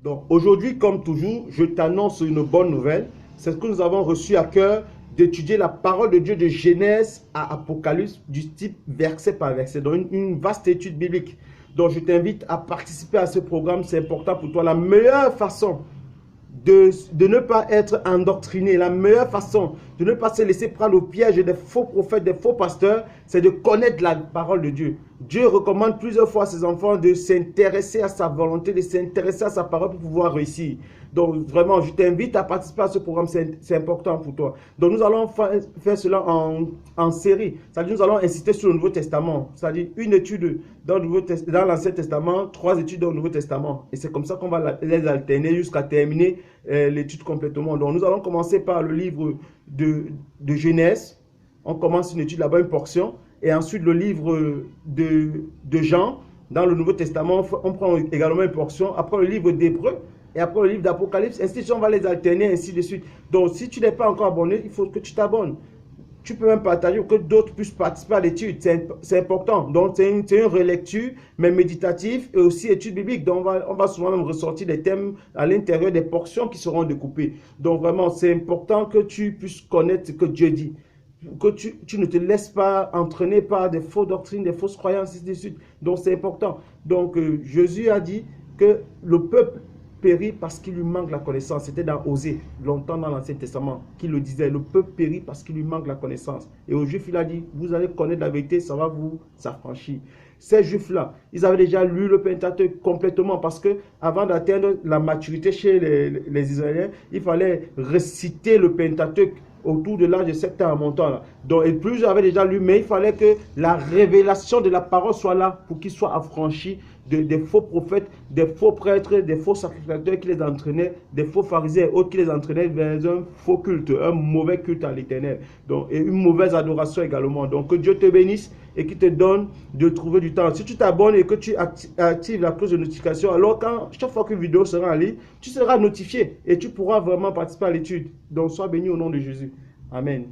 Donc aujourd'hui, comme toujours, je t'annonce une bonne nouvelle. C'est que nous avons reçu à cœur d'étudier la parole de Dieu de Genèse à Apocalypse du type verset par verset. Donc une vaste étude biblique. Donc je t'invite à participer à ce programme, c'est important pour toi. La meilleure façon de ne pas être endoctriné, la meilleure façon de ne pas se laisser prendre au piège des faux prophètes, des faux pasteurs, c'est de connaître la parole de Dieu. Dieu recommande plusieurs fois à ses enfants de s'intéresser à sa volonté, de s'intéresser à sa parole pour pouvoir réussir. Donc vraiment, je t'invite à participer à ce programme, c'est important pour toi. Donc nous allons faire cela en série. C'est-à-dire nous allons insister sur le Nouveau Testament. C'est-à-dire une étude dans l'Ancien Testament, 3 études dans le Nouveau Testament. Et c'est comme ça qu'on va les alterner jusqu'à terminer l'étude complètement. Donc nous allons commencer par le livre de Genèse. On commence une étude là-bas, une portion. Et ensuite le livre de Jean. Dans le Nouveau Testament, on prend également une portion. Après le livre d'Hébreux. Et après le livre d'Apocalypse, ainsi de suite, on va les alterner, ainsi de suite. Donc, si tu n'es pas encore abonné, il faut que tu t'abonnes. Tu peux même partager pour que d'autres puissent participer à l'étude. C'est important. Donc, c'est une relecture, mais méditative et aussi étude biblique. Donc, on va souvent même ressortir des thèmes à l'intérieur des portions qui seront découpées. Donc, vraiment, c'est important que tu puisses connaître ce que Dieu dit. Que tu ne te laisses pas entraîner par des fausses doctrines, des fausses croyances, ainsi de suite. Donc, c'est important. Donc, Jésus a dit que le peuple périt parce qu'il lui manque la connaissance. C'était dans Osée, longtemps dans l'Ancien Testament, qu'il le disait. Le peuple périt parce qu'il lui manque la connaissance. Et aux Juifs, il a dit, vous allez connaître la vérité, ça va vous affranchir. Ces Juifs-là, ils avaient déjà lu le Pentateuque complètement parce que avant d'atteindre la maturité chez les Israéliens, il fallait réciter le Pentateuque autour de l'âge de 7 ans en montant là. Donc, et plusieurs avaient déjà lu, mais il fallait que la révélation de la parole soit là pour qu'ils soient affranchis des faux prophètes, des faux prêtres, des faux sacrificateurs qui les entraînaient, des faux pharisiens et autres qui les entraînaient vers un faux culte, un mauvais culte à l'éternel. Donc, et une mauvaise adoration également. Donc, que Dieu te bénisse et qu'il te donne de trouver du temps. Si tu t'abonnes et que tu actives la cloche de notification, alors chaque fois qu'une vidéo sera en ligne, tu seras notifié et tu pourras vraiment participer à l'étude. Donc, sois béni au nom de Jésus. Amen.